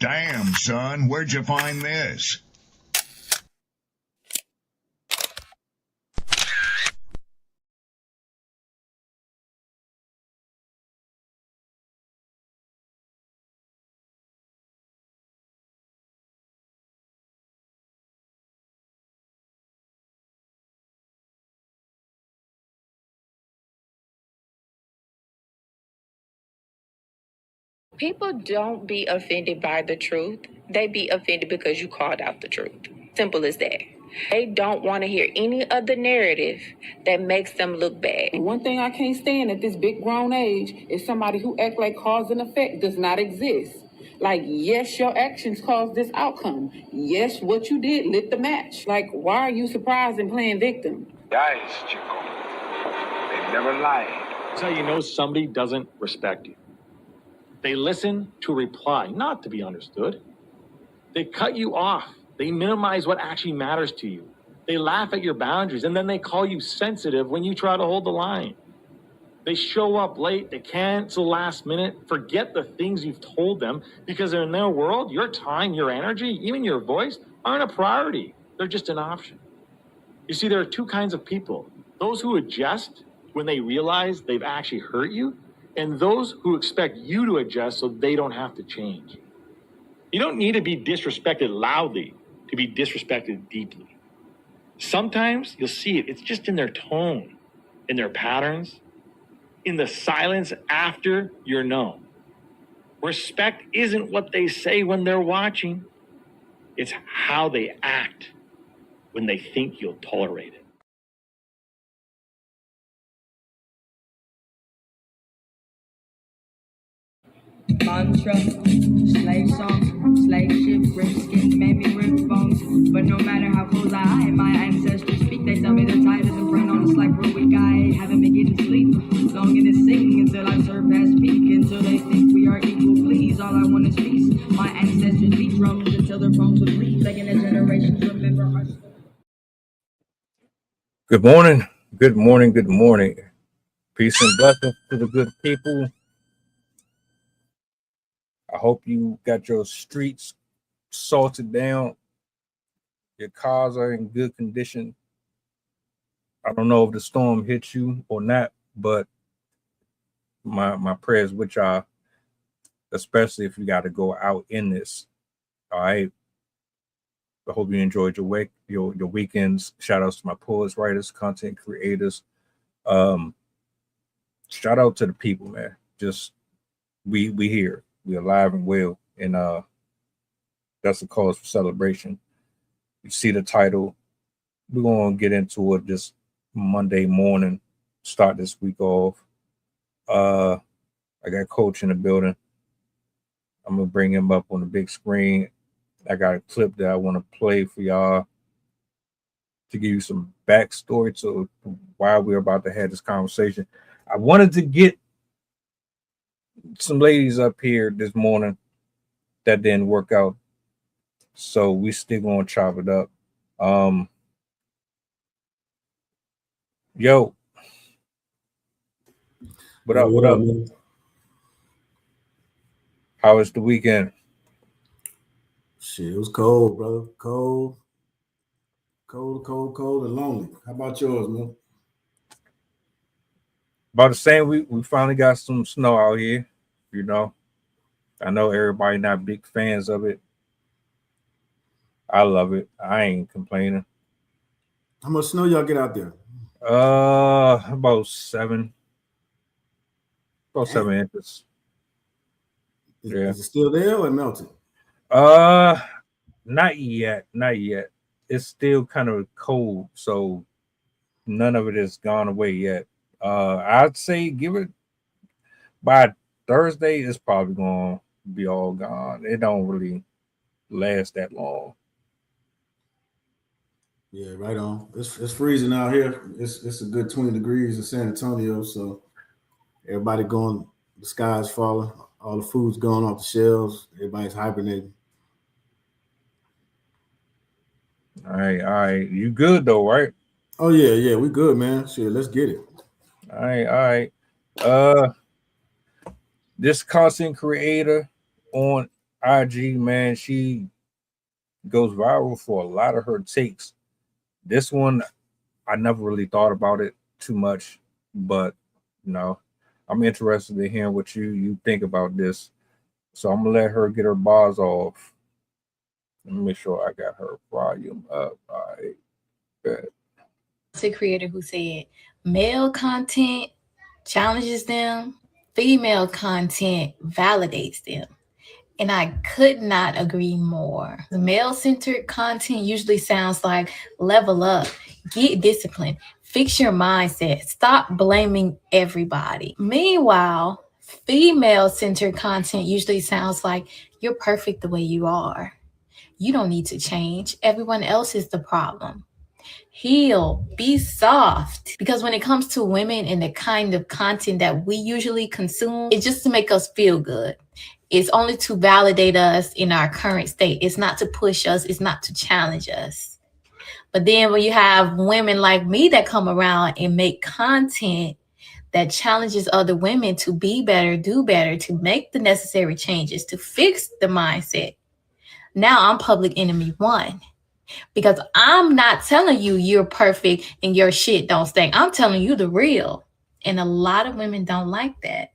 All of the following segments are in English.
Damn, son, where'd you find this? People don't be offended by the truth. They be offended because you called out the truth. Simple as that. They don't want to hear any other narrative that makes them look bad. One thing I can't stand at this big grown age is somebody who act like cause and effect does not exist. Like, yes, your actions caused this outcome. Yes, what you did lit the match. Like, why are you surprised and playing victim? Guys, Chico, they never lied. That's how you know somebody doesn't respect you. They listen to reply, not to be understood. They cut you off. They minimize what actually matters to you. They laugh at your boundaries, and then they call you sensitive when you try to hold the line. They show up late. They cancel last minute, forget the things you've told them, because in their world, your time, your energy, even your voice aren't a priority. They're just an option. You see, there are two kinds of people. Those who adjust when they realize they've actually hurt you, and those who expect you to adjust so they don't have to change. You don't need to be disrespected loudly to be disrespected deeply. Sometimes you'll see it. It's just in their tone, in their patterns, in the silence after you're known. Respect isn't what they say when they're watching. It's how they act when they think you'll tolerate it. Mantra, slave song, slave ship, rip skin, made me rip bones. But no matter how close I am, my ancestors speak. They tell me the tide isn't front on us like we're weak. I haven't been getting sleep, longing to sing until I surpass peak. Until they think we are equal, please. All I want is peace. My ancestors beat drums until their bones would bleed, begging the generations remember our story. Good morning, good morning, good morning. Peace and blessings to the good people. I hope you got your streets salted down. Your cars are in good condition. I don't know if the storm hit you or not, but my prayers with y'all, especially if you got to go out in this. All right. I hope you enjoyed your weekends. Shout outs to my poets, writers, content creators. Shout out to the people, man. Just we here. We alive and well, and that's a cause for celebration. You see the title. We're gonna get into it this Monday morning. Start this week off. I got Coach in the building. I'm gonna bring him up on the big screen. I got a clip that I want to play for y'all to give you some backstory to why we're about to have this conversation. I wanted to get some ladies up here this morning. That didn't work out, so we still gonna chop it up. Yo, what up? What up? Man? How was the weekend? Shit, it was cold, brother. Cold, and lonely. How about yours, man? About the same. We finally got some snow out here. You know, I know everybody not big fans of it. I love it. I ain't complaining. How much snow y'all get out there? About 7 inches. Is it still there or melted? Not yet. It's still kind of cold, so none of it has gone away yet. I'd say give it by Thursday, it's probably gonna be all gone. It don't really last that long. Yeah, right on. It's freezing out here. It's a good 20 degrees in San Antonio, so everybody going. The sky's falling. All the food's going off the shelves. Everybody's hibernating. All right. You good though, right? Oh yeah, we good, man. Shit, let's get it. All right. This content creator on IG, man, she goes viral for a lot of her takes. This one, I never really thought about it too much, but you know, I'm interested in hearing what you think about this. So I'm gonna let her get her bars off. Let me make sure I got her volume up. All right, good. A creator who said male content challenges them, female content validates them. And I could not agree more. The male centered content usually sounds like level up, get disciplined, fix your mindset, stop blaming everybody. Meanwhile, female centered content usually sounds like you're perfect the way you are. You don't need to change. Everyone else is the problem. Heal, be soft. Because when it comes to women and the kind of content that we usually consume, it's just to make us feel good. It's only to validate us in our current state. It's not to push us, it's not to challenge us. But then when you have women like me that come around and make content that challenges other women to be better, do better, to make the necessary changes, to fix the mindset, now I'm public enemy one. Because I'm not telling you you're perfect and your shit don't stink. I'm telling you the real. And a lot of women don't like that.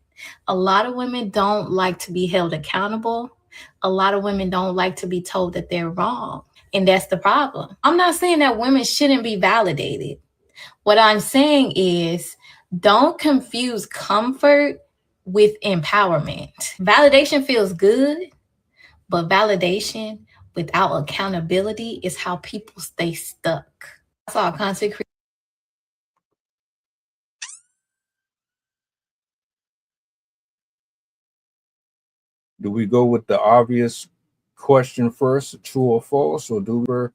A lot of women don't like to be held accountable. A lot of women don't like to be told that they're wrong. And that's the problem. I'm not saying that women shouldn't be validated. What I'm saying is don't confuse comfort with empowerment. Validation feels good, but validation without accountability is how people stay stuck. I saw a content creator. Do we go with the obvious question first, true or false, or do we go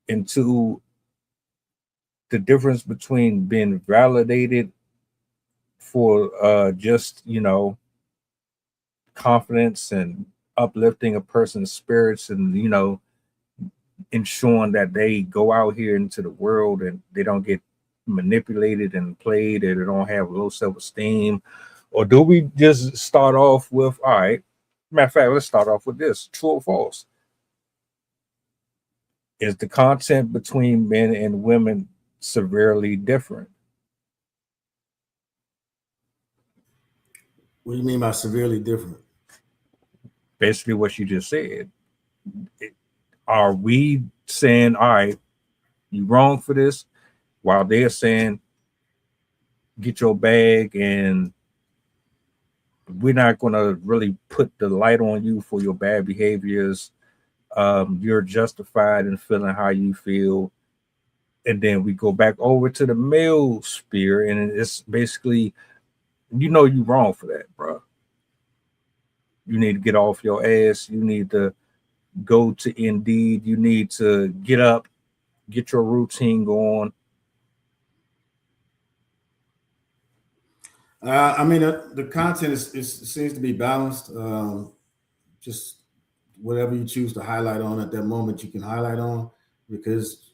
into the difference between being validated for just confidence and uplifting a person's spirits, and ensuring that they go out here into the world and they don't get manipulated and played, and they don't have low self-esteem? Or do we just start off with, all right, matter of fact, let's start off with this, true or false? Is the content between men and women severely different? What do you mean by severely different? Basically what you just said. Are we saying, all right, you wrong for this, while they're saying, get your bag, and we're not going to really put the light on you for your bad behaviors. You're justified in feeling how you feel. And then we go back over to the male sphere, and it's basically, you wrong for that, bro. You need to get off your ass. You need to go to Indeed. You need to get up, get your routine going. I mean, the content seems to be balanced. Just whatever you choose to highlight on at that moment, you can highlight on, because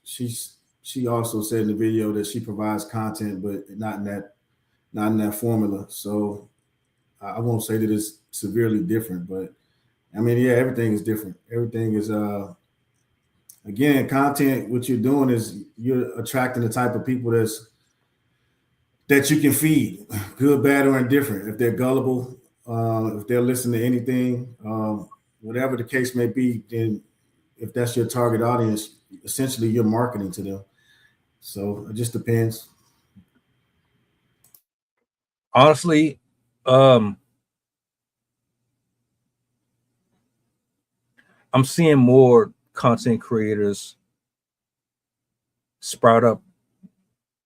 she also said in the video that she provides content, but not in that formula. So I won't say that it's severely different, but I mean, yeah, everything is different. Everything is again, content. What you're doing is you're attracting the type of people that you can feed, good, bad, or indifferent. If they're gullible, if they'll listen to anything, whatever the case may be, then if that's your target audience, essentially you're marketing to them. So it just depends. Honestly, I'm seeing more content creators sprout up,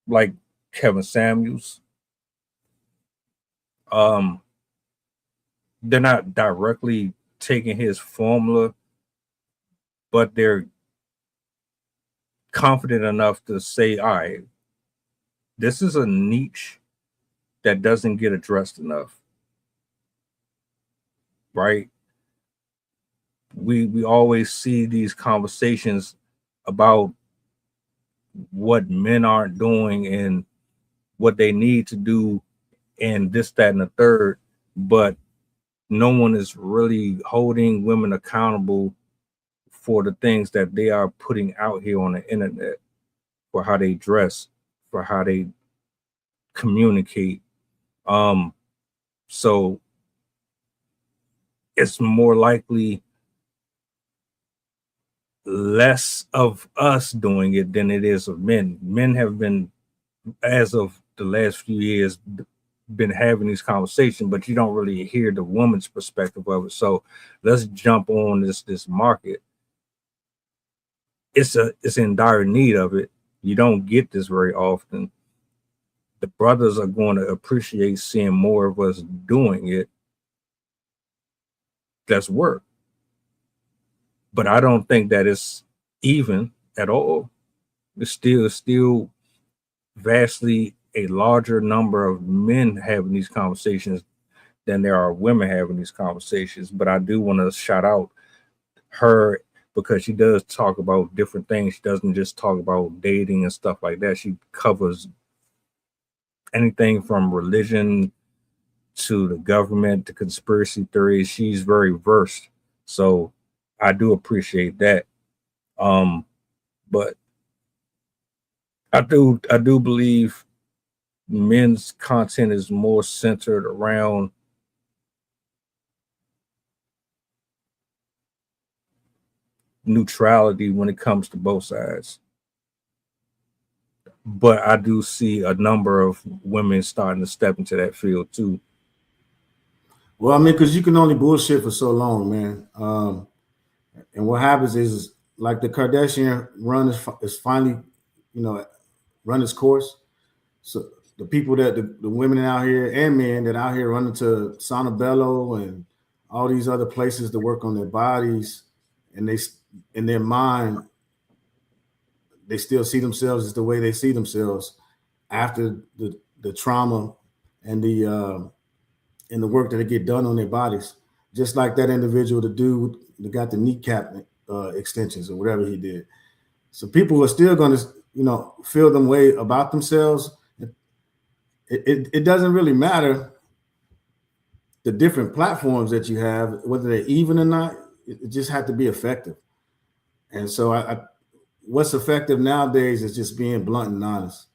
like Kevin Samuels. They're not directly taking his formula, but they're confident enough to say, all right, this is a niche that doesn't get addressed enough. Right? We always see these conversations about what men aren't doing and what they need to do, and this, that, and the third. But no one is really holding women accountable for the things that they are putting out here on the internet, for how they dress, for how they communicate. So it's more likely less of us doing it than it is of men. Men have been, as of the last few years, been having these conversations, but you don't really hear the woman's perspective of it. So let's jump on this market. It's in dire need of it. You don't get this very often. The brothers are going to appreciate seeing more of us doing it. That's work. But I don't think that it's even at all. It's still vastly a larger number of men having these conversations than there are women having these conversations. But I do want to shout out her, because she does talk about different things. She doesn't just talk about dating and stuff like that. She covers anything from religion to the government to conspiracy theories. She's very versed. So I do appreciate that. But I do believe men's content is more centered around neutrality when it comes to both sides. But I do see a number of women starting to step into that field too. Well, I mean, because you can only bullshit for so long, man. And what happens is, like, the Kardashian run is finally, run its course. So the people that the women out here and men that out here running to Sonobello and all these other places to work on their bodies, and they, in their mind, they still see themselves as the way they see themselves after the trauma and the work that they get done on their bodies. Just like that individual, the dude that got the kneecap extensions or whatever he did. So people are still going to, feel them way about themselves. It doesn't really matter the different platforms that you have, whether they're even or not. It just has to be effective. And so what's effective nowadays is just being blunt and honest.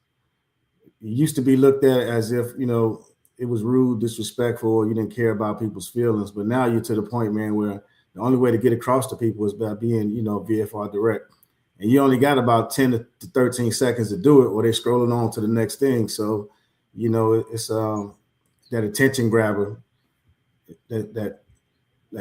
It used to be looked at as if, it was rude, disrespectful, you didn't care about people's feelings. But now you're to the point, man, where the only way to get across to people is by being, VFR direct. And you only got about 10 to 13 seconds to do it, or they're scrolling on to the next thing. So, it's that attention grabber, that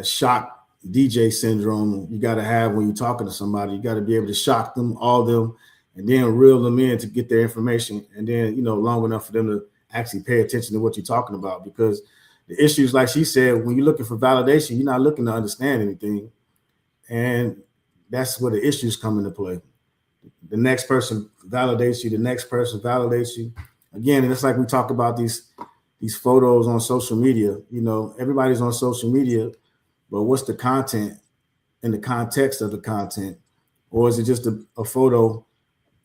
shock DJ syndrome you got to have when you're talking to somebody. You got to be able to shock them, all them, and then reel them in to get their information. And then, long enough for them to actually pay attention to what you're talking about. Because the issues, like she said, when you're looking for validation, you're not looking to understand anything. And that's where the issues come into play. The next person validates you. The next person validates you. Again, and it's like we talk about these photos on social media. Everybody's on social media, but what's the content in the context of the content? Or is it just a photo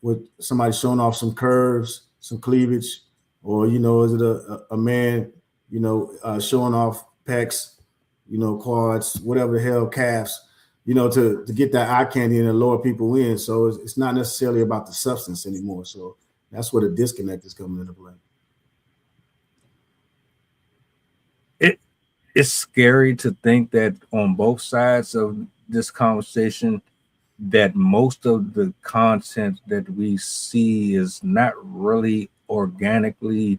with somebody showing off some curves, some cleavage? Or, is it a man, showing off pecs, quads, whatever the hell, calves, to get that eye candy and to lure people in. So it's not necessarily about the substance anymore. So that's where the disconnect is coming into play. It's scary to think that on both sides of this conversation, that most of the content that we see is not really organically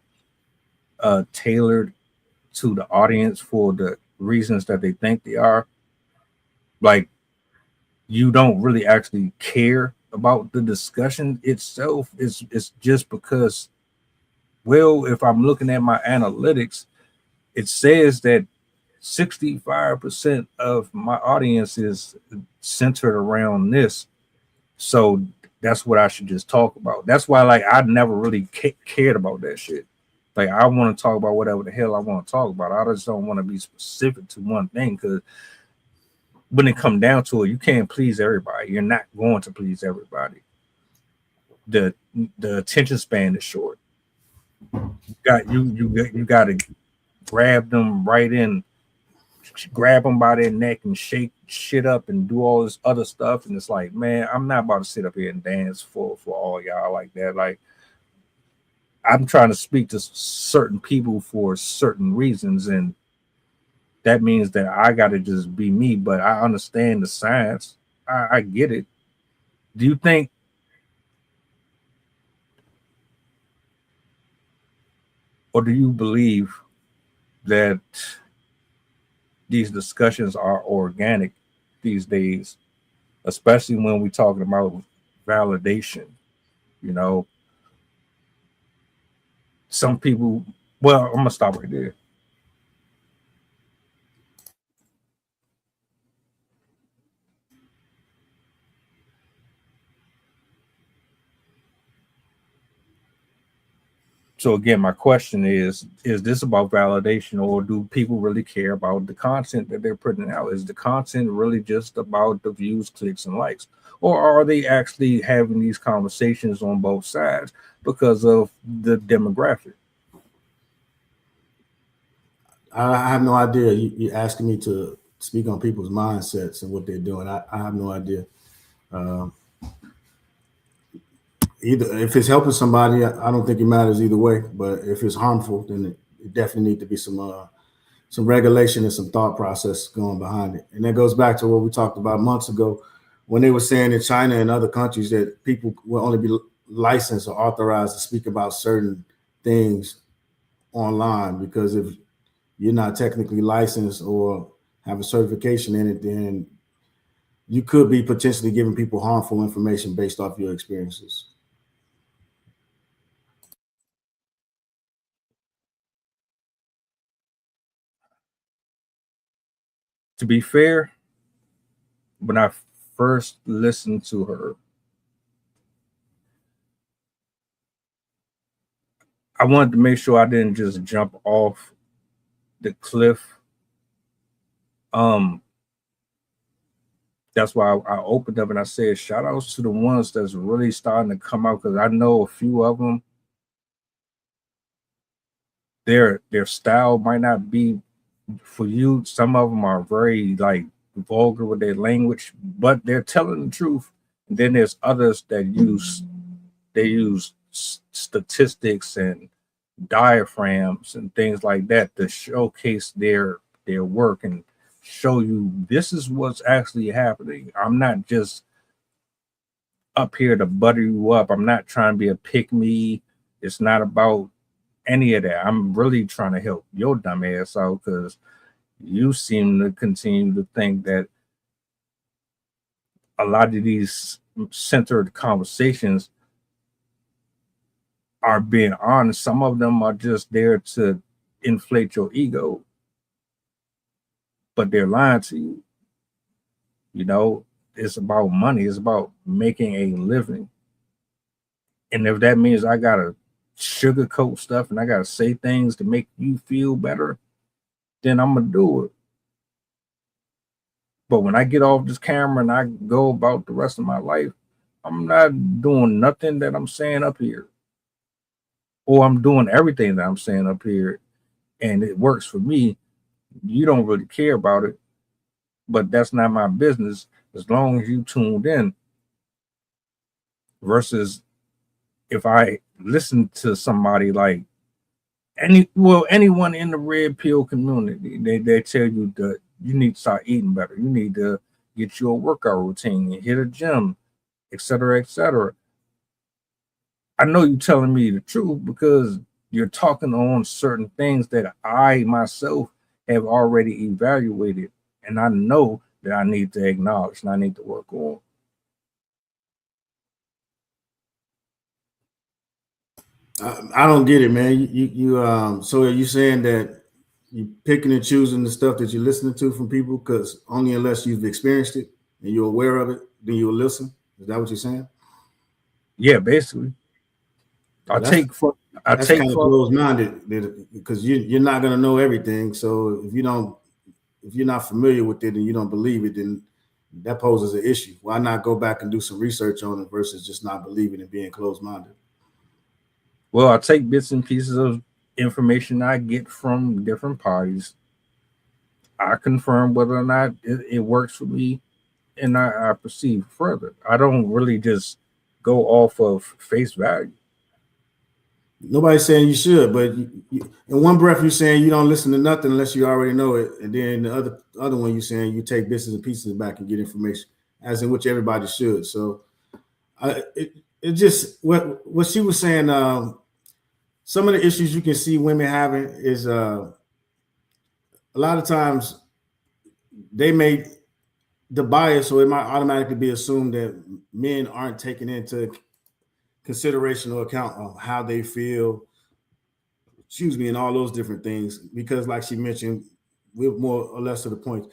tailored to the audience for the reasons that they think they are. Like, you don't really actually care about the discussion itself. It's just because, well, if I'm looking at my analytics, it says that 65% of my audience is centered around this. So that's what I should just talk about. That's why, like, I never really cared about that shit. Like, I want to talk about whatever the hell I want to talk about. I just don't want to be specific to one thing, because when it comes down to it, you can't please everybody. You're not going to please everybody. The attention span is short. You got to grab them right in grab them by their neck and shake shit up and do all this other stuff. And it's like, man, I'm not about to sit up here and dance for all y'all like that. Like, I'm trying to speak to certain people for certain reasons, and that means that I got to just be me. But I understand the science. I get it. Do you think, or do you believe that these discussions are organic these days, especially when we're talking about validation? You know, some people, well, I'm gonna stop right there. So again, my question is this about validation, or do people really care about the content that they're putting out? Is the content really just about the views, clicks, and likes? Or are they actually having these conversations on both sides because of the demographic? I have no idea. You're asking me to speak on people's mindsets and what they're doing. I have no idea. Either if it's helping somebody, I don't think it matters either way. But if it's harmful, then it definitely need to be some regulation and some thought process going behind it. And that goes back to what we talked about months ago when they were saying in China and other countries that people will only be licensed or authorized to speak about certain things online, because if you're not technically licensed or have a certification in it, then you could be potentially giving people harmful information based off your experiences. To be fair, when I first listened to her, I wanted to make sure I didn't just jump off the cliff. That's why I opened up and I said, shout outs to the ones that's really starting to come out, because I know a few of them, their style might not be for you. Some of them are very like vulgar with their language, but they're telling the truth. And then there's others that use statistics and diaphragms and things like that to showcase their work and show you this is what's actually happening. I'm not just up here to butter you up. I'm not trying to be a pick me. It's not about any of that. I'm really trying to help your dumb ass out, because you seem to continue to think that a lot of these centered conversations are being honest. Some of them are just there to inflate your ego, but they're lying to you. You know, it's about money. It's about making a living. And if that means I gotta sugarcoat stuff and I gotta say things to make you feel better, then I'm gonna do it. But when I get off this camera and I go about the rest of my life, I'm not doing nothing that I'm saying up here. Or I'm doing everything that I'm saying up here and it works for me. You don't really care about it, but that's not my business as long as you tuned in. Versus if I listen to somebody like anyone in the red pill community, they tell you that you need to start eating better. You need to get your workout routine and hit a gym, etc., etc. I know you're telling me the truth because you're talking on certain things that I myself have already evaluated, and I know that I need to acknowledge and I need to work on. I don't get it, man. So are you saying that you picking and choosing the stuff that you're listening to from people because only unless you've experienced it and you're aware of it, then you'll listen? Is that what you're saying? Yeah, basically. Well, That's kind of closed-minded because you're not going to know everything. So if you're not familiar with it and you don't believe it, then that poses an issue. Why not go back and do some research on it versus just not believing and being closed-minded? Well, I take bits and pieces of information I get from different parties. I confirm whether or not it works for me, and I proceed further. I don't really just go off of face value. Nobody's saying you should, but in one breath you're saying you don't listen to nothing unless you already know it, and then the other one you're saying you take bits and pieces back and get information, as in which everybody should. So it just what she was saying. Some of the issues you can see women having is a lot of times they may the bias, or it might automatically be assumed that men aren't taking into consideration or account of how they feel, and all those different things. Because, like she mentioned, we're more or less to the point,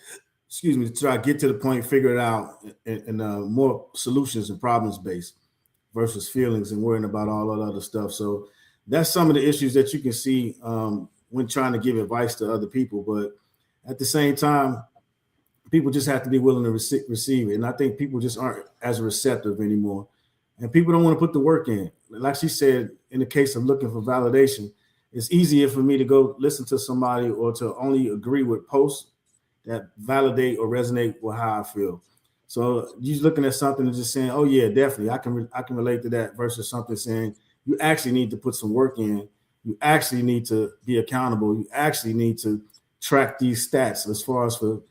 to try to get to the point, figure it out, and more solutions and problems based versus feelings and worrying about all that other stuff. So that's some of the issues that you can see when trying to give advice to other people. But at the same time, people just have to be willing to receive it. And I think people just aren't as receptive anymore. And people don't want to put the work in. Like she said, in the case of looking for validation, it's easier for me to go listen to somebody or to only agree with posts that validate or resonate with how I feel. So you're looking at something and just saying, "Oh yeah, definitely, I can relate to that," versus something saying you actually need to put some work in. You actually need to be accountable. You actually need to track these stats as far as for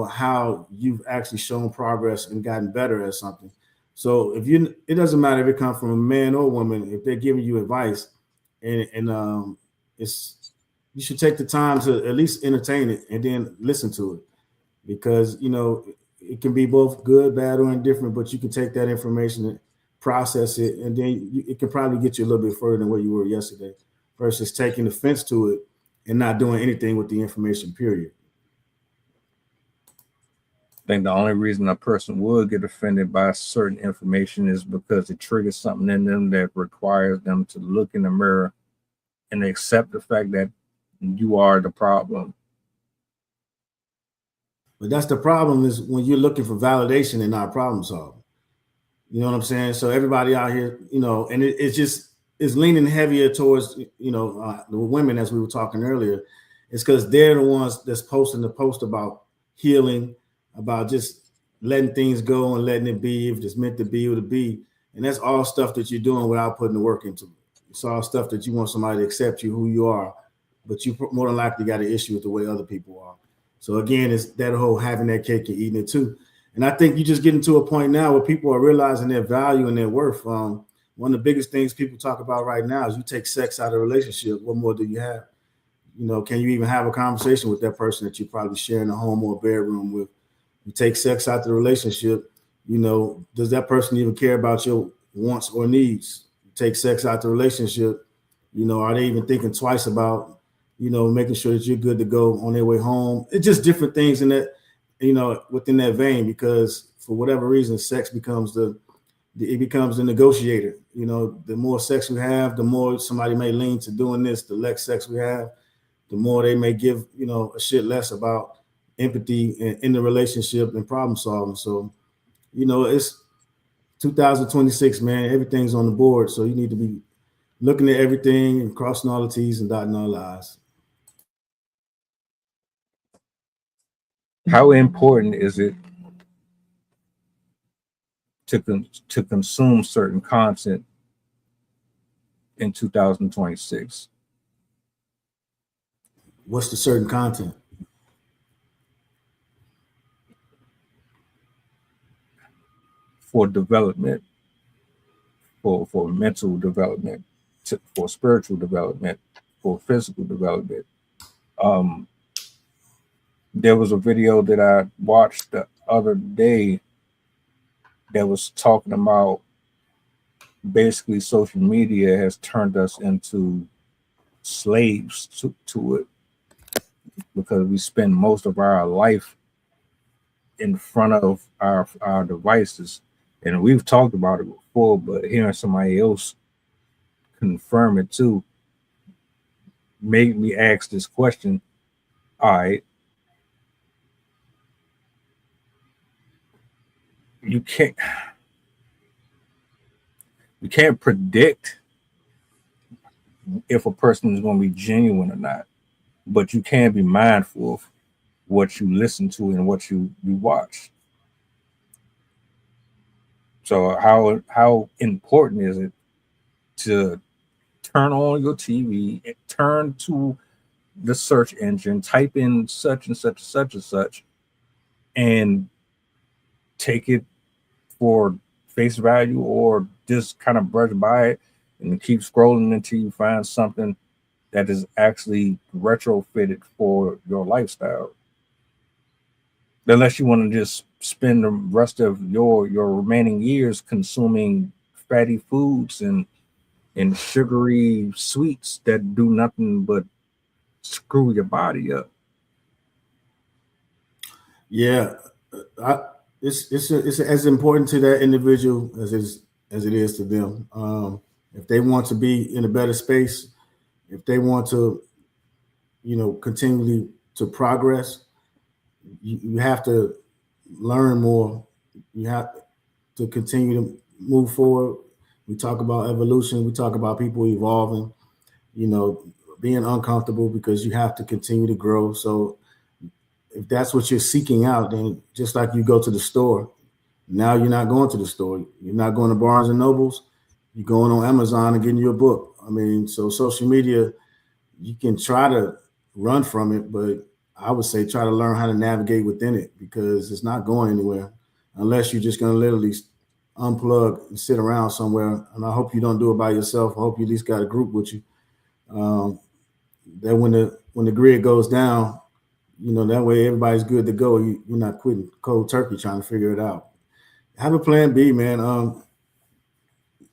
how you've actually shown progress and gotten better at something. So it doesn't matter if it comes from a man or woman, if they're giving you advice, and you should take the time to at least entertain it and then listen to it, because it can be both good, bad, or indifferent. But you can take that information and process it, and then it can probably get you a little bit further than where you were yesterday, versus taking offense to it and not doing anything with the information. Period. I think the only reason a person would get offended by certain information is because it triggers something in them that requires them to look in the mirror and accept the fact that you are the problem. But that's the problem, is when you're looking for validation and not problem solving. You know what I'm saying? So everybody out here, and it's leaning heavier towards, the women, as we were talking earlier. It's because they're the ones that's posting the post about healing, about just letting things go and letting it be. If it's meant to be, it'll be. And that's all stuff that you're doing without putting the work into it. It's all stuff that you want somebody to accept you, who you are, but you more than likely got an issue with the way other people are. So again, it's that whole having that cake and eating it too. And I think you just getting to a point now where people are realizing their value and their worth. One of the biggest things people talk about right now is you take sex out of a relationship. What more do you have? Can you even have a conversation with that person that you're probably sharing a home or a bedroom with? You take sex out of the relationship. Does that person even care about your wants or needs? You take sex out of the relationship. Are they even thinking twice about, making sure that you're good to go on their way home? It's just different things in that, within that vein, because for whatever reason, sex becomes the negotiator. The more sex we have, the more somebody may lean to doing this. The less sex we have, the more they may give, a shit less about empathy in the relationship and problem solving. So, it's 2026, man. Everything's on the board. So you need to be looking at everything and crossing all the T's and dotting all the I's. How important is it to consume certain content in 2026? What's the certain content? For development, for mental development, for spiritual development, for physical development. There was a video that I watched the other day that was talking about basically social media has turned us into slaves to it, because we spend most of our life in front of our devices. And we've talked about it before, but hearing somebody else confirm it too made me ask this question. All right, you can't predict if a person is going to be genuine or not, but you can be mindful of what you listen to and what you watch. So how important is it to turn on your TV, turn to the search engine, type in such and such and such and such, and take it for face value, or just kind of brush by it and keep scrolling until you find something that is actually retrofitted for your lifestyle? Unless you want to just spend the rest of your remaining years consuming fatty foods and sugary sweets that do nothing but screw your body up. Yeah, it's as important to that individual as it is to them. If they want to be in a better space, if they want to, continually to progress, you have to learn more. You have to continue to move forward. We talk about evolution. We talk about people evolving. Being uncomfortable because you have to continue to grow. So if that's what you're seeking out, then just like you go to the store, now you're not going to the store. You're not going to Barnes and Nobles. You're going on Amazon and getting your book. I mean, so social media, you can try to run from it, but I would say try to learn how to navigate within it, because it's not going anywhere unless you're just going to literally unplug and sit around somewhere. And I hope you don't do it by yourself. I hope you at least got a group with you. That when the grid goes down, that way everybody's good to go. You're not quitting cold turkey trying to figure it out. Have a plan B, man.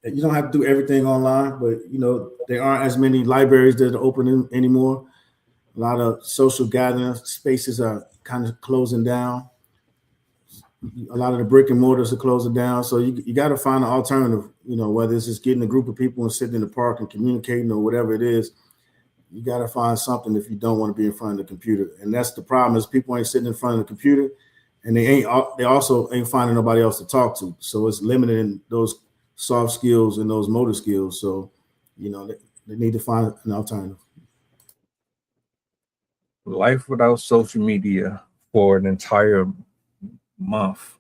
You don't have to do everything online, but there aren't as many libraries that are open anymore. A lot of social gathering spaces are kind of closing down. A lot of the brick and mortars are closing down. So you got to find an alternative, whether it's just getting a group of people and sitting in the park and communicating or whatever it is. You got to find something if you don't want to be in front of the computer. And that's the problem, is people ain't sitting in front of the computer, and they also ain't finding nobody else to talk to. So it's limiting those soft skills and those motor skills. So, they need to find an alternative. Life without social media for an entire month.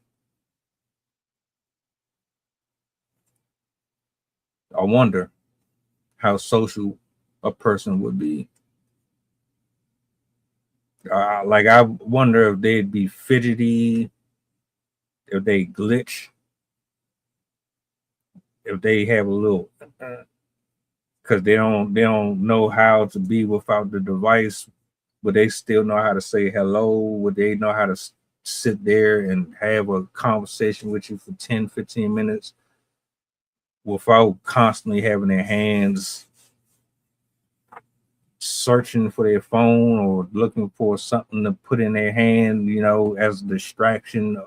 I wonder how social a person would be. Like, I wonder if they'd be fidgety, if they glitch, if they have a little, because they don't know how to be without the device, but they still know how to say hello. Would they know how to sit there and have a conversation with you for 10, 15 minutes without constantly having their hands searching for their phone or looking for something to put in their hand, as a distraction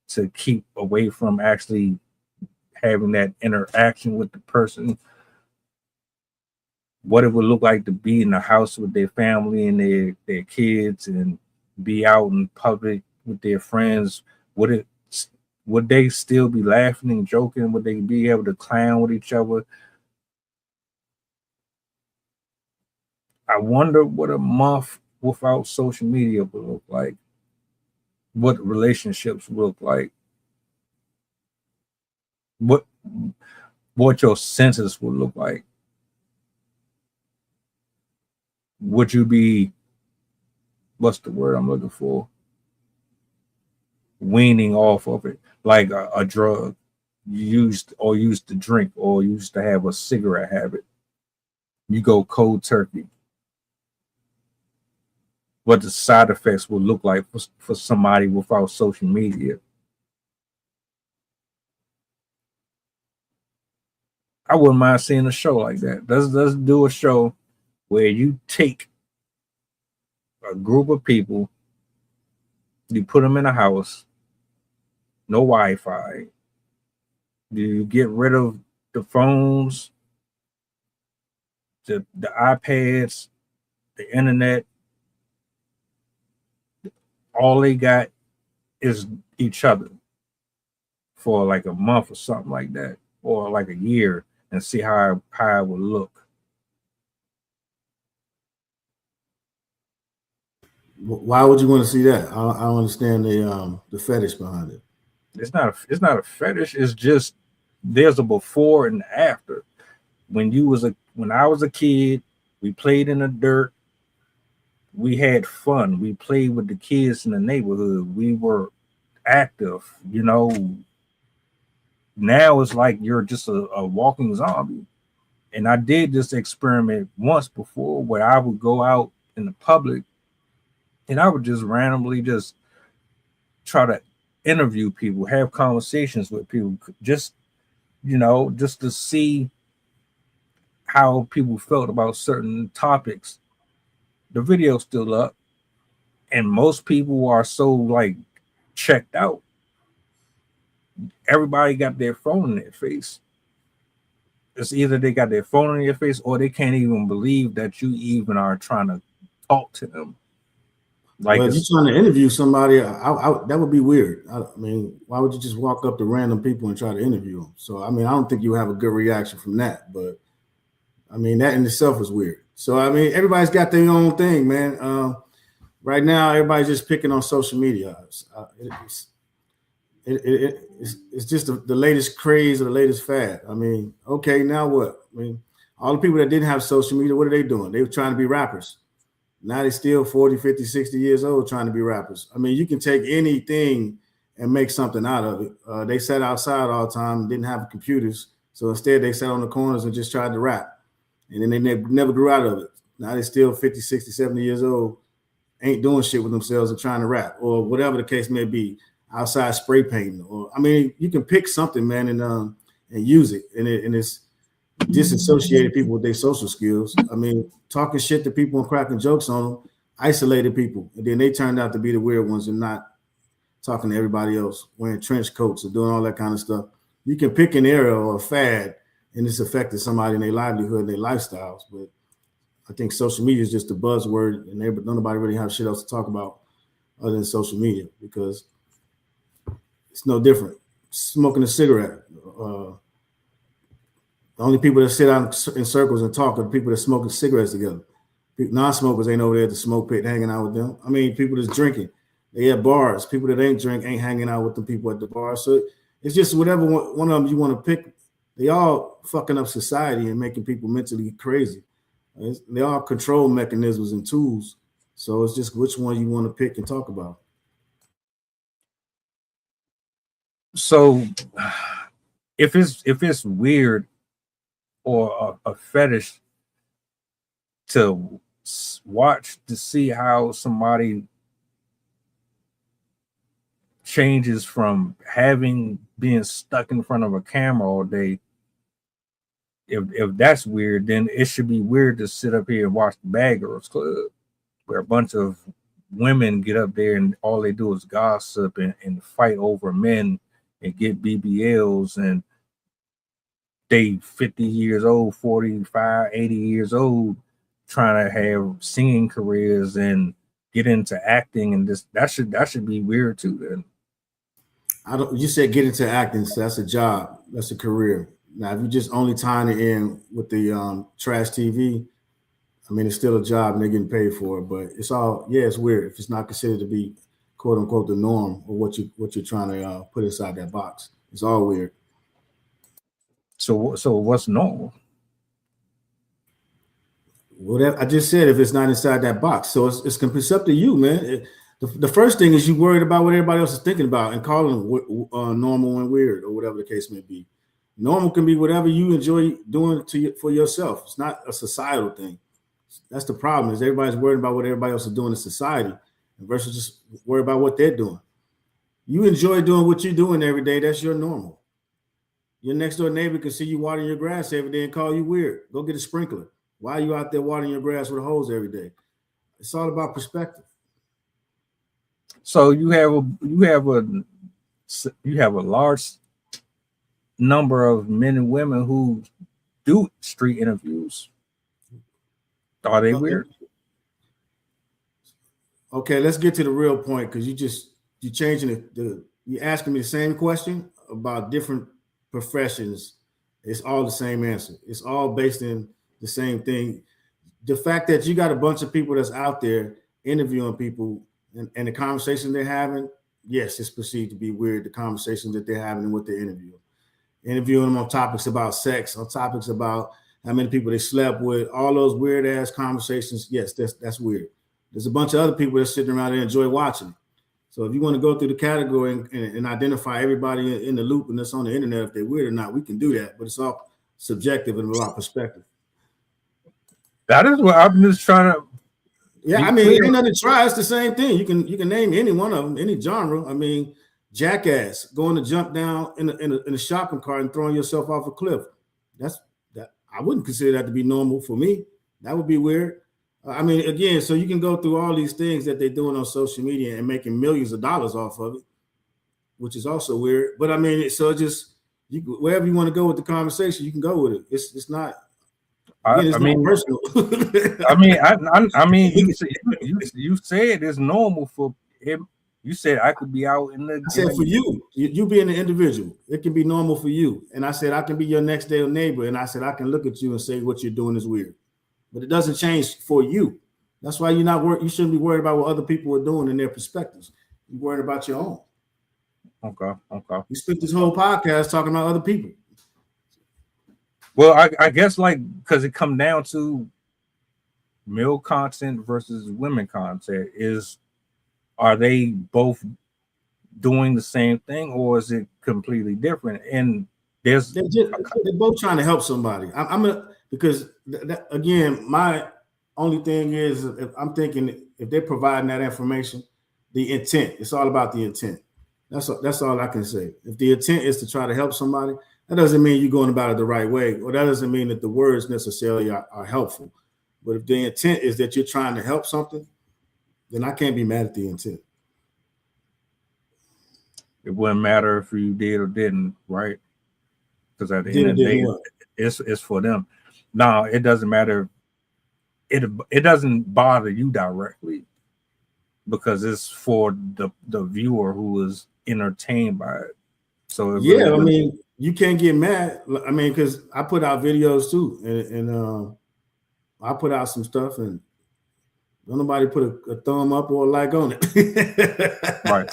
to keep away from actually having that interaction with the person? What it would look like to be in the house with their family and their kids, and be out in public with their friends. Would they still be laughing and joking? Would they be able to clown with each other? I wonder what a month without social media would look like. What relationships would look like. What your senses would look like. Would you be, what's the word I'm looking for? Weaning off of it like a drug. You used to drink, or used to have a cigarette habit. You go cold turkey. What the side effects would look like for somebody without social media. I wouldn't mind seeing a show like that. Let's do a show where you take a group of people, you put them in a house, no Wi-Fi. You get rid of the phones, the iPads, the internet. All they got is each other for like a month or something like that, or like a year, and see how it would look. Why would you want to see that? I don't understand the fetish behind it. It's not a fetish. It's just there's a before and after. When I was a kid, we played in the dirt. We had fun. We played with the kids in the neighborhood. We were active. Now it's like you're just a walking zombie. And I did this experiment once before where I would go out in the public and I would just randomly just try to interview people, have conversations with people, just to see how people felt about certain topics. The video's still up, and most people are so like checked out. Everybody got their phone in their face. It's either they got their phone in their face or they can't even believe that you even are trying to talk to them. Like, well, if you're trying to interview somebody, that would be weird. I mean, why would you just walk up to random people and try to interview them? So, I mean, I don't think you have a good reaction from that. But, I mean, that in itself is weird. So, I mean, everybody's got their own thing, man. Right now, everybody's just picking on social media. It's just the latest craze or the latest fad. I mean, okay, now what? I mean, all the people that didn't have social media, what are they doing? They were trying to be rappers. Now they're still 40, 50, 60 years old trying to be rappers. I mean, you can take anything and make something out of it. They sat outside all the time and didn't have computers. So instead, they sat on the corners and just tried to rap. And then they never grew out of it. Now they're still 50, 60, 70 years old, ain't doing shit with themselves and trying to rap or whatever the case may be, outside spray painting. Or I mean, you can pick something, man, and use it. And it's disassociated people with their social skills. I mean, talking shit to people and cracking jokes on them, isolated people. And then they turned out to be the weird ones and not talking to everybody else, wearing trench coats or doing all that kind of stuff. You can pick an era or a fad and it's affected somebody in their livelihood and their lifestyles. But I think social media is just a buzzword and nobody really have shit else to talk about other than social media because it's no different. Smoking a cigarette. The only people that sit out in circles and talk are the people that smoking cigarettes together. Non-smokers ain't over there at the smoke pit hanging out with them. I mean, people that's drinking, they at bars. People that ain't drink ain't hanging out with the people at the bar. So it's just whatever one of them you want to pick. They all fucking up society and making people mentally crazy. They all control mechanisms and tools. So it's just which one you want to pick and talk about. So if it's weird or a fetish to watch to see how somebody changes from being stuck in front of a camera all day, if that's weird, then it should be weird to sit up here and watch the Bad Girls Club where a bunch of women get up there and all they do is gossip and fight over men and get BBLs, and they 50 years old, 45, 80 years old, trying to have singing careers and get into acting, and that should be weird too. Then you said get into acting, so that's a job, that's a career. Now, if you just only tying it in with the trash TV, I mean, it's still a job and they're getting paid for it. But it's weird if it's not considered to be quote unquote the norm or what you're trying to put inside that box. It's all weird. So what's normal? Well, I just said if it's not inside that box, so it's up to you, man. The first thing is you worried about what everybody else is thinking about and calling normal and weird or whatever the case may be. Normal can be whatever you enjoy doing for yourself. It's not a societal thing. That's the problem, is everybody's worried about what everybody else is doing in society versus just worry about what they're doing. You enjoy doing what you're doing every day. That's your normal. Your next door neighbor can see you watering your grass every day and call you weird. Go get a sprinkler. Why are you out there watering your grass with a hose every day? It's all about perspective. So you have a large number of men and women who do street interviews. Are they weird? Okay, let's get to the real point, because you're changing you're asking me the same question about different professions. It's all the same answer. It's all based in the same thing. The fact that you got a bunch of people that's out there interviewing people and the conversations they're having, yes, it's perceived to be weird. The conversations that they're having and what they're interviewing them on topics about sex, on topics about how many people they slept with, all those weird ass conversations. Yes, that's weird. There's a bunch of other people that are sitting around and enjoy watching it. So if you want to go through the category and identify everybody in the loop and that's on the internet, if they're weird or not, we can do that. But it's all subjective and about perspective. That is what I'm just trying to. Yeah, I mean, ain't nothing to try. It's the same thing. You can name any one of them, any genre. I mean, jackass, going to jump down in a shopping cart and throwing yourself off a cliff. That I wouldn't consider that to be normal for me. That would be weird. I mean, again, so you can go through all these things that they're doing on social media and making millions of dollars off of it, which is also weird. But I mean, so just wherever you want to go with the conversation, you can go with it. It's not. Again, it's not personal. I mean, you said it's normal for him. You said I could be out in the. I said for you being an individual, it can be normal for you. And I said I can be your next door neighbor, and I said I can look at you and say what you're doing is weird. But it doesn't change for you. That's why you shouldn't be worried about what other people are doing in their perspectives. You're worried about your own. Okay. You spent this whole podcast talking about other people. Well, I guess because it come down to male content versus women content, are they both doing the same thing or is it completely different? And they're both trying to help somebody. Because again, my only thing is if I'm thinking if they're providing that information, the intent, it's all about the intent. That's all I can say. If the intent is to try to help somebody, that doesn't mean you're going about it the right way, or that doesn't mean that the words necessarily are helpful. But if the intent is that you're trying to help something, then I can't be mad at the intent. It wouldn't matter if you did or didn't, right? Because at the end of the day, it's for them. No, it doesn't matter. It doesn't bother you directly because it's for the viewer who is entertained by it. So I mean, you can't get mad. I mean, because I put out videos too, and I put out some stuff, and don't nobody put a thumb up or a like on it. Right.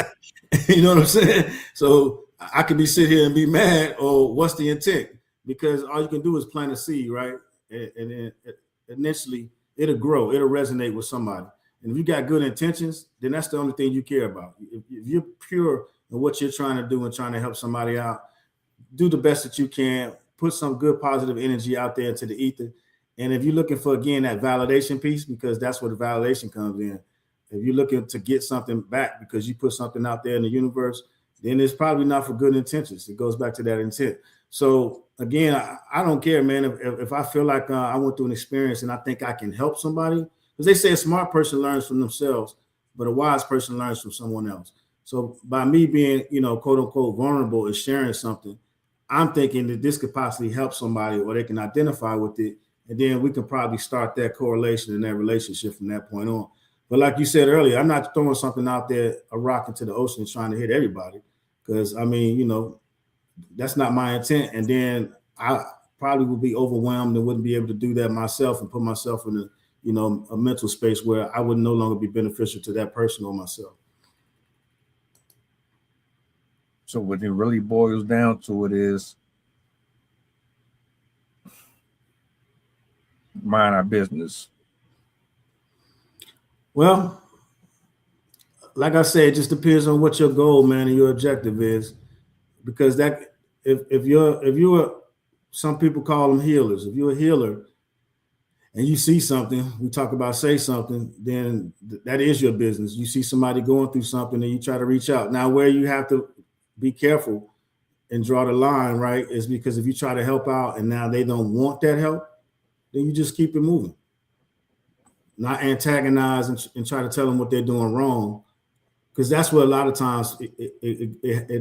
You know what I'm saying? So I could be sit here and be mad, or what's the intent? Because all you can do is plant a seed, right? And then initially it'll grow, it'll resonate with somebody. And if you got good intentions, then that's the only thing you care about. If you're pure in what you're trying to do and trying to help somebody out, do the best that you can, put some good positive energy out there into the ether. And if you're looking for, again, that validation piece, because that's where the validation comes in. If you're looking to get something back because you put something out there in the universe, then it's probably not for good intentions. It goes back to that intent. So again, I don't care, man. If I feel like I went through an experience and I think I can help somebody, because they say a smart person learns from themselves, but a wise person learns from someone else. So by me being, quote unquote, vulnerable and sharing something, I'm thinking that this could possibly help somebody, or they can identify with it. And then we can probably start that correlation in that relationship from that point on. But like you said earlier, I'm not throwing something out there, a rock into the ocean, trying to hit everybody. Because, I mean, that's not my intent. And then I probably would be overwhelmed and wouldn't be able to do that myself and put myself in a mental space where I would no longer be beneficial to that person or myself. So what it really boils down to it is mind our business. Well, like I said, it just depends on what your goal, man, and your objective is. Because that if you're some people call them healers. If you're a healer and you see something, we talk about say something, then that is your business. You see somebody going through something and you try to reach out. Now, where you have to be careful and draw the line, right, is because if you try to help out and now they don't want that help, then you just keep it moving. Not antagonize and try to tell them what they're doing wrong, because that's what a lot of times you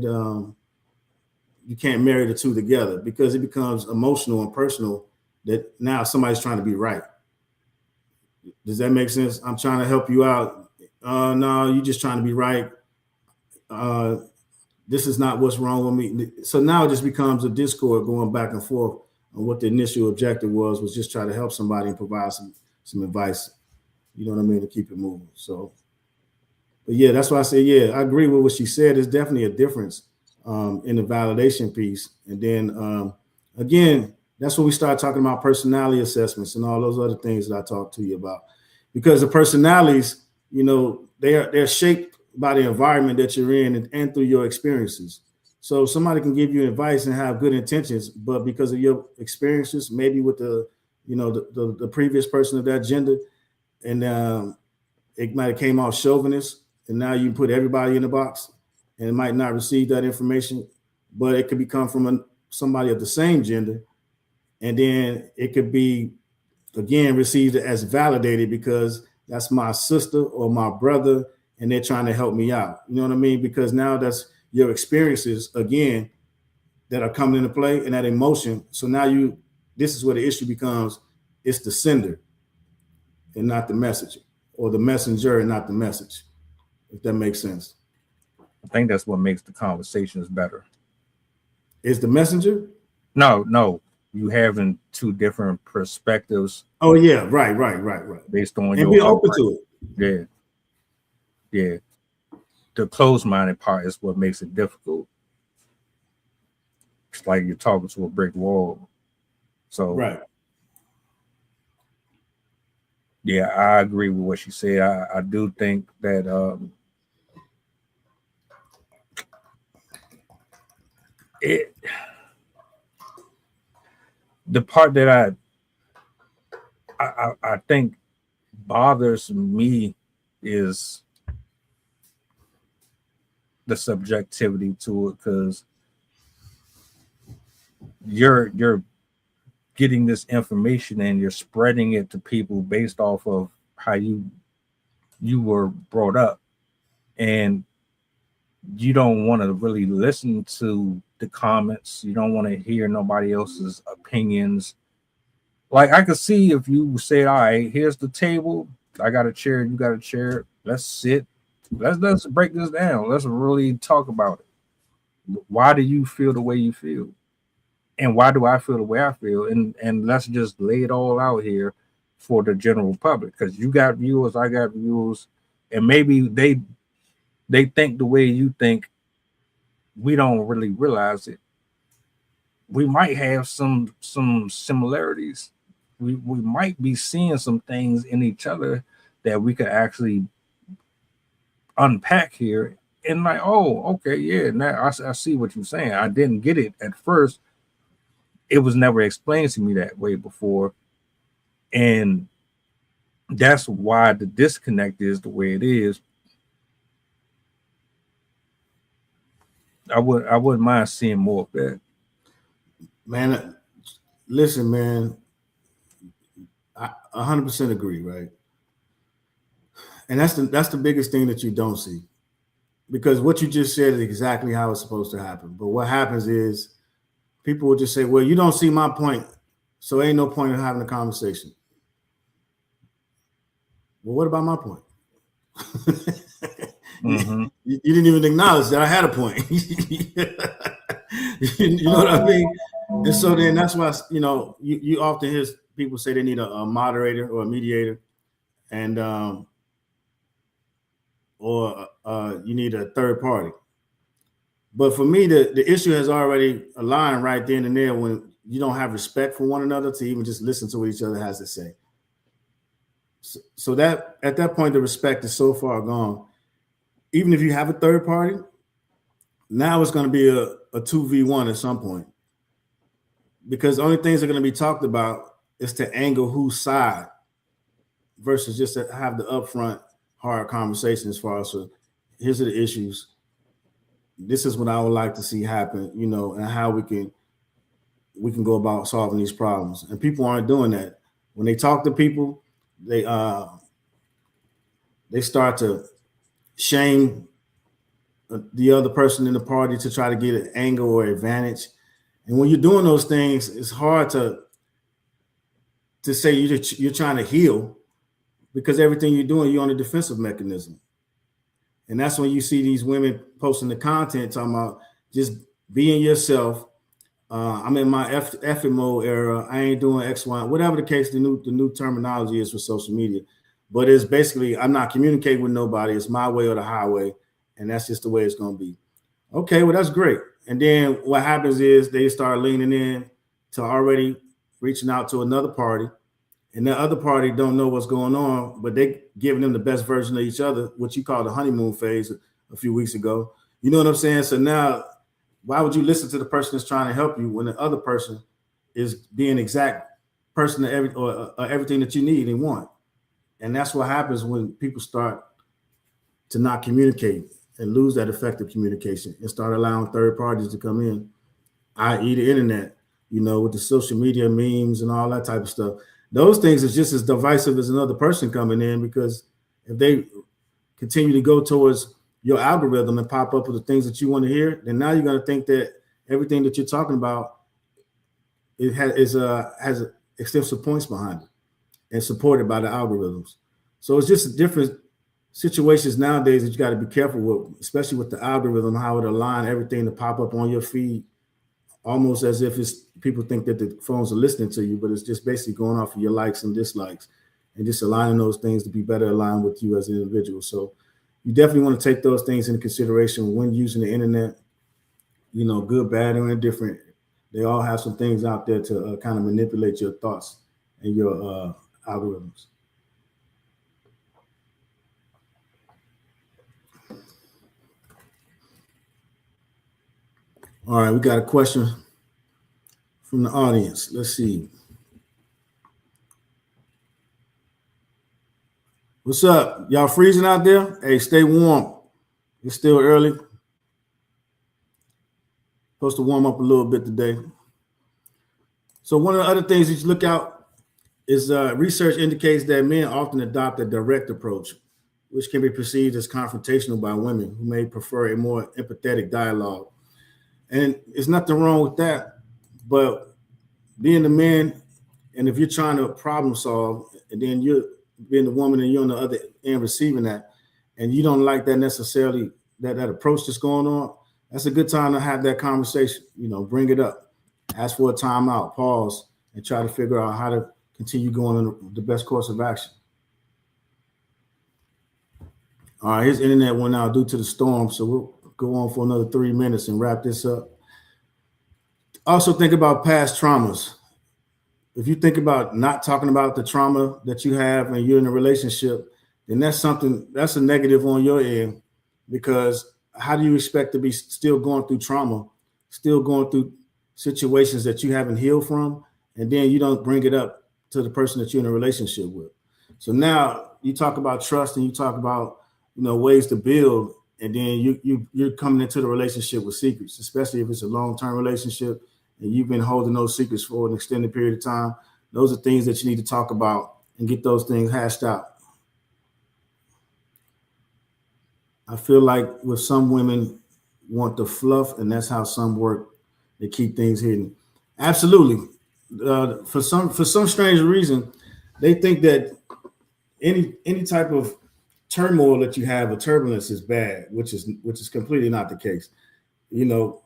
can't marry the two together, because it becomes emotional and personal that now somebody's trying to be right. Does that make sense? I'm trying to help you out. No, you're just trying to be right. This is not what's wrong with me. So now it just becomes a discord going back and forth on what the initial objective was just try to help somebody and provide some advice. You know what I mean? To keep it moving. So, but yeah, that's why I say, yeah, I agree with what she said. There's definitely a difference in the validation piece. And then again, that's when we start talking about personality assessments and all those other things that I talked to you about. Because the personalities, you know, they're shaped by the environment that you're in and through your experiences. So somebody can give you advice and have good intentions, but because of your experiences, maybe with the, you know, the previous person of that gender, and it might have came off chauvinist, and now you put everybody in the box, and it might not receive that information, but it could become from somebody of the same gender, and then it could be again received as validated because that's my sister or my brother, and they're trying to help me out. You know what I mean? Because now that's your experiences again that are coming into play and that emotion. So now this is where the issue becomes: it's the sender and not the messenger, or the messenger and not the message, if that makes sense. I think that's what makes the conversations better. Is the messenger? No, you having two different perspectives. Oh yeah, right. Based on and your be open to it. Yeah. The closed-minded part is what makes it difficult. It's like you're talking to a brick wall. So right. Yeah, I agree with what she said. I do think that the part that I think bothers me is the subjectivity to it, because you're getting this information and you're spreading it to people based off of how you were brought up, and you don't want to really listen to the comments. You don't want to hear nobody else's opinions. Like, I could see if you say, all right, here's the table, I got a chair, you got a chair, let's sit, let's break this down, let's really talk about it. Why do you feel the way you feel, and why do I feel the way I feel, and let's just lay it all out here for the general public, because you got viewers, I got viewers, and maybe they think the way you think. We don't really realize it. We might have some similarities. We might be seeing some things in each other that we could actually unpack here, and like, oh, okay, yeah, now I see what you're saying. I didn't get it at first. It was never explained to me that way before, and that's why the disconnect is the way it is. I wouldn't mind seeing more of that. Man, listen, man, I 100% agree, right? And that's the biggest thing that you don't see, because what you just said is exactly how it's supposed to happen. But what happens is people will just say, well, you don't see my point, so ain't no point in having a conversation. Well, what about my point? Mm-hmm. You didn't even acknowledge that I had a point. You know what I mean? And so then that's why, you know, you often hear people say they need a moderator or a mediator, and or you need a third party. But for me, the issue has already aligned right then and there when you don't have respect for one another to even just listen to what each other has to say. So that at that point, the respect is so far gone. Even if you have a third party, now it's going to be a 2v1 at some point, because the only things that are going to be talked about is to angle whose side, versus just to have the upfront hard conversation as far as, so here's the issues. This is what I would like to see happen, you know, and how we can go about solving these problems. And people aren't doing that. When they talk to people, they start to shame the other person in the party to try to get an angle or advantage. And when you're doing those things, it's hard to say you're trying to heal, because everything you're doing, you're on a defensive mechanism. And that's when you see these women posting the content talking about just being yourself. I'm in my effing mode era. I ain't doing X, Y, whatever the case, the new terminology is for social media. but it's basically I'm not communicating with nobody. It's my way or the highway, and that's just the way it's going to be. Okay, well, that's great. And then what happens is they start leaning in to already reaching out to another party, and the other party don't know what's going on, but they giving them the best version of each other, what you call the honeymoon phase a few weeks ago. You know what I'm saying? So now, why would you listen to the person that's trying to help you when the other person is being exact person to everything that you need and want? And that's what happens when people start to not communicate and lose that effective communication and start allowing third parties to come in, i.e. the internet, you know, with the social media memes and all that type of stuff. Those things are just as divisive as another person coming in, because if they continue to go towards your algorithm and pop up with the things that you want to hear, then now you're going to think that everything that you're talking about has extensive points behind it and supported by the algorithms. So it's just different situations nowadays that you got to be careful with, especially with the algorithm, how it align everything to pop up on your feed, almost as if it's people think that the phones are listening to you, but it's just basically going off of your likes and dislikes and just aligning those things to be better aligned with you as an individual. So you definitely want to take those things into consideration when using the internet, you know, good, bad, or indifferent. They all have some things out there to kind of manipulate your thoughts and your algorithms. All right, we got a question from the audience. Let's see. What's up? Y'all freezing out there? Hey, stay warm. It's still early. Supposed to warm up a little bit today. So one of the other things that you look out is research indicates that men often adopt a direct approach, which can be perceived as confrontational by women who may prefer a more empathetic dialogue. And there's nothing wrong with that, but being the man, and if you're trying to problem solve, and then you're being the woman and you're on the other end receiving that, and you don't like that necessarily, that approach that's going on, that's a good time to have that conversation. You know, bring it up, ask for a timeout, pause, and try to figure out how to continue going on the best course of action. All right, his internet went out due to the storm, so we'll go on for another 3 minutes and wrap this up. Also think about past traumas. If you think about not talking about the trauma that you have and you're in a relationship, then that's a negative on your end, because how do you expect to be still going through trauma, still going through situations that you haven't healed from, and then you don't bring it up to the person that you're in a relationship with? So now you talk about trust and you talk about, you know, ways to build, and then you're coming into the relationship with secrets, especially if it's a long-term relationship and you've been holding those secrets for an extended period of time. Those are things that you need to talk about and get those things hashed out. I feel like with some women want the fluff, and that's how some work. They keep things hidden. Absolutely. For some strange reason, they think that any type of turmoil that you have, or turbulence, is bad, which is completely not the case. You know,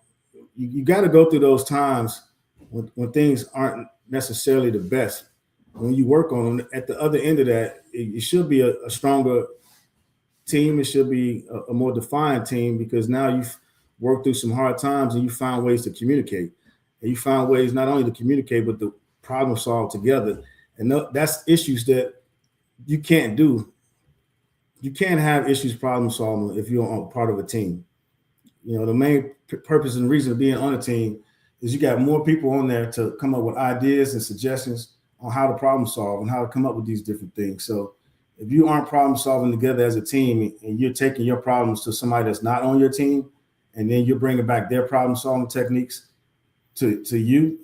you got to go through those times when things aren't necessarily the best. When you work on them, at the other end of that, it should be a stronger team. It should be a more defined team, because now you've worked through some hard times and you found ways to communicate. And you found ways not only to communicate, but to problem solve together. And that's issues that you can't do. You can't have issues problem solving if you're part of a team. You know, the main purpose and reason of being on a team is you got more people on there to come up with ideas and suggestions on how to problem solve and how to come up with these different things. So if you aren't problem solving together as a team, and you're taking your problems to somebody that's not on your team, and then you're bringing back their problem solving techniques to you,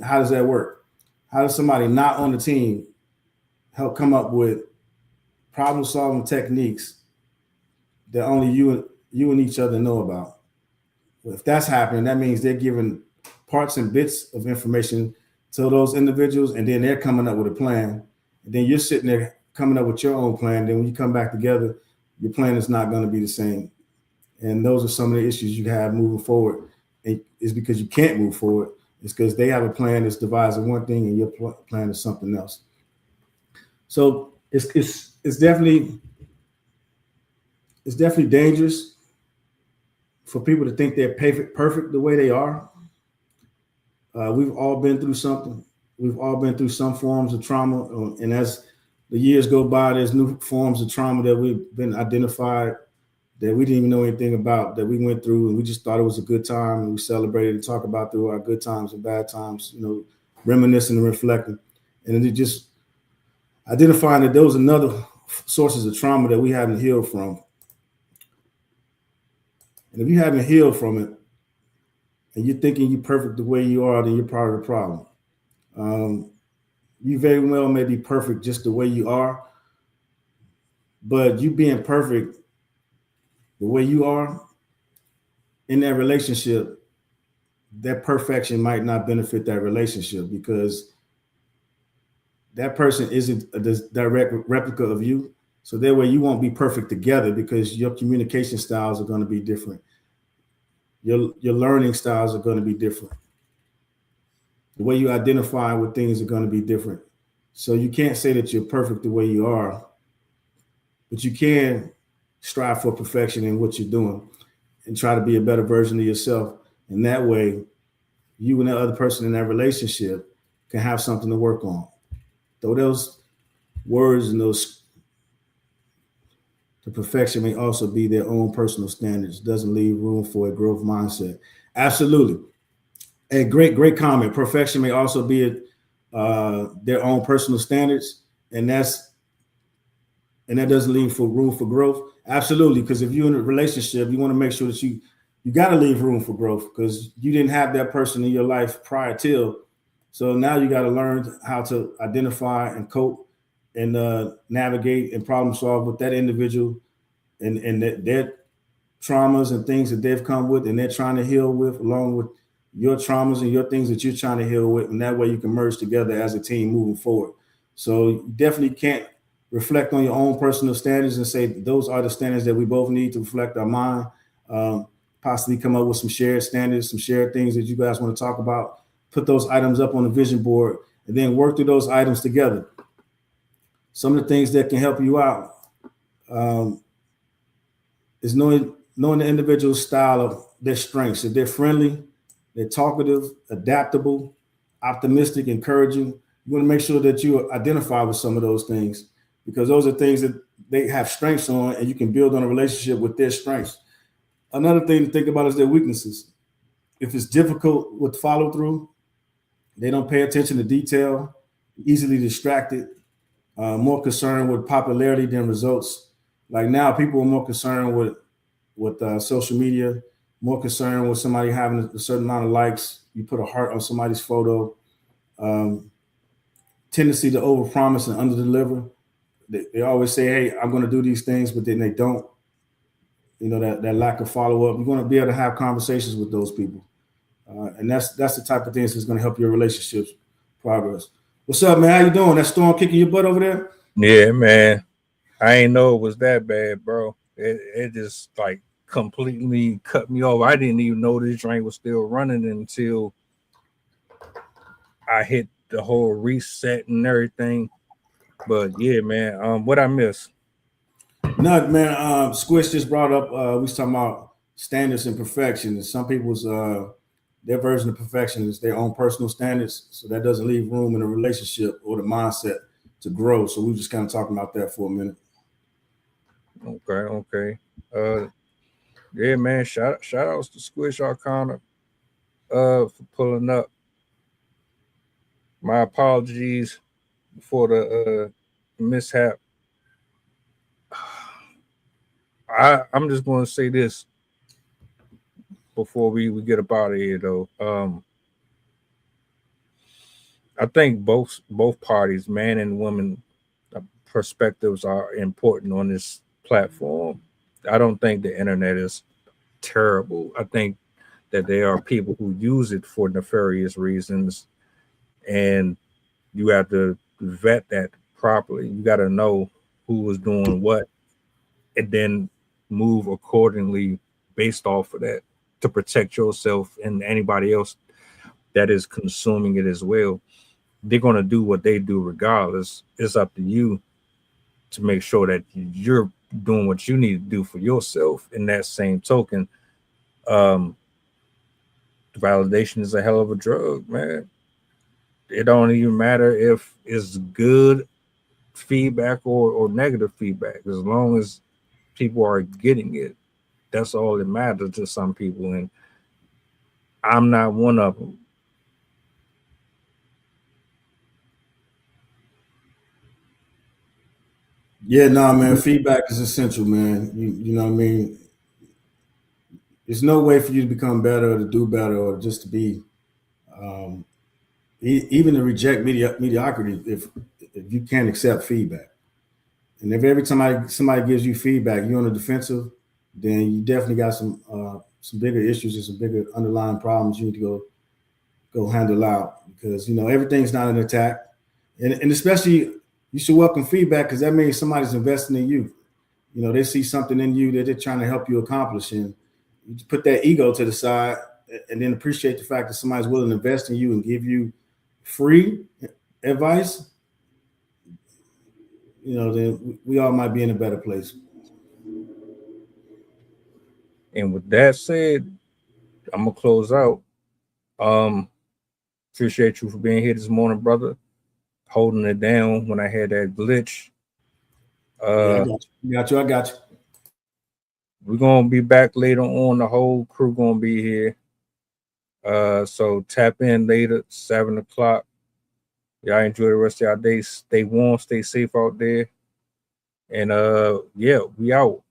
how does that work? How does somebody not on the team help come up with problem solving techniques that only you and each other know about? If that's happening, that means they're giving parts and bits of information to those individuals, and then they're coming up with a plan. And then you're sitting there coming up with your own plan. Then when you come back together, your plan is not going to be the same. And those are some of the issues you have moving forward. And it's because you can't move forward. It's because they have a plan that's devising one thing and your plan is something else. So it's definitely dangerous for people to think they're perfect the way they are. We've all been through something. We've all been through some forms of trauma, and as the years go by, there's new forms of trauma that we've been identified that we didn't even know anything about, that we went through, and we just thought it was a good time, and we celebrated and talked about through our good times and bad times, reminiscing and reflecting. And it just identifying that those are another sources of trauma that we haven't healed from. And if you haven't healed from it, and you're thinking you're perfect the way you are, then you're part of the problem. You very well may be perfect just the way you are, but you being perfect the way you are in that relationship, that perfection might not benefit that relationship because that person isn't a direct replica of you. So that way you won't be perfect together because your communication styles are going to be different. Your learning styles are going to be different. The way you identify with things are going to be different. So you can't say that you're perfect the way you are, but you can strive for perfection in what you're doing and try to be a better version of yourself. And that way, you and the other person in that relationship can have something to work on. Though those words and those to perfection may also be their own personal standards. Doesn't leave room for a growth mindset. Absolutely. A great comment. Perfection may also be their own personal standards, and that doesn't leave for room for growth. Absolutely, because if you're in a relationship, you want to make sure that you got to leave room for growth because you didn't have that person in your life prior till. So now you got to learn how to identify and cope and navigate and problem solve with that individual and their traumas and things that they've come with and they're trying to heal with, along with your traumas and your things that you're trying to heal with. And that way you can merge together as a team moving forward. So you definitely can't reflect on your own personal standards and say those are the standards that we both need to reflect our mind. Possibly come up with some shared standards, some shared things that you guys want to talk about. Put those items up on the vision board and then work through those items together. Some of the things that can help you out is knowing the individual's style of their strengths. If they're friendly, they're talkative, adaptable, optimistic, encouraging, you want to make sure that you identify with some of those things because those are things that they have strengths on and you can build on a relationship with their strengths. Another thing to think about is their weaknesses. If it's difficult with follow through, they don't pay attention to detail, easily distracted, more concerned with popularity than results. Like now, people are more concerned with social media, more concerned with somebody having a certain amount of likes. You put a heart on somebody's photo. Tendency to overpromise and underdeliver. They always say, "Hey, I'm going to do these things," but then they don't. That lack of follow up. You're going to be able to have conversations with those people, and that's the type of things that's going to help your relationships progress. What's up, man? How you doing? That storm kicking your butt over there? Yeah, man. I ain't know it was that bad, bro. It just like completely cut me off. I didn't even know this train was still running until I hit the whole reset and everything. But yeah, man. What I missed? No, man. Squish just brought up. We was talking about standards and perfection, and some people's their version of perfection is their own personal standards. So that doesn't leave room in a relationship or the mindset to grow. So we were just kind of talking about that for a minute. Okay. Yeah, man. Shout outs to Squish Arcana for pulling up. My apologies for the mishap. I'm just going to say this before we get up out of here, though. I think both parties, man and woman, perspectives are important on this platform. I don't think the internet is terrible. I think that there are people who use it for nefarious reasons, and you have to vet that properly. You got to know who is doing what, and then move accordingly based off of that to protect yourself and anybody else that is consuming it as well. They're going to do what they do regardless. It's up to you to make sure that you're doing what you need to do for yourself. In that same token, validation is a hell of a drug, man. It don't even matter if it's good feedback or negative feedback, as long as people are getting it. That's all that matters to some people, and I'm not one of them. Yeah, no, man. Feedback is essential, man. You know what I mean? There's no way for you to become better or to do better or just to be, um, even to reject mediocrity if you can't accept feedback. And if every time somebody gives you feedback, you're on the defensive, then you definitely got some bigger issues and some bigger underlying problems you need to go handle out, because everything's not an attack, and especially you should welcome feedback, because that means somebody's investing in you. They see something in you that they're trying to help you accomplish, and you just put that ego to the side and then appreciate the fact that somebody's willing to invest in you and give you free advice. Then we all might be in a better place. And with that said, I'm gonna close out. Appreciate you for being here this morning, brother. Holding it down when I had that glitch. Yeah, I got you. We're gonna be back later on. The whole crew gonna be here. So tap in later, 7 o'clock. Y'all enjoy the rest of y'all day. Stay warm, stay safe out there. And yeah, we out.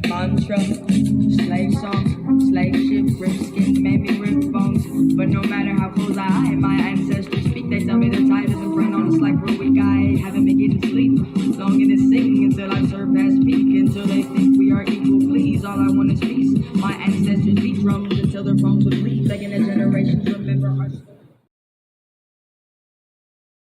Mantra, slave song, slave ship, rip skin, made me rip bones. But no matter how close I am, my ancestors speak. They tell me the tide isn't run on us like we're weak. I haven't been getting sleep. Longing to sing until I surpass peak. Until they think we are equal, please. All I want is peace. My ancestors beat drums until their bones would bleed. Begging the generations remember our story.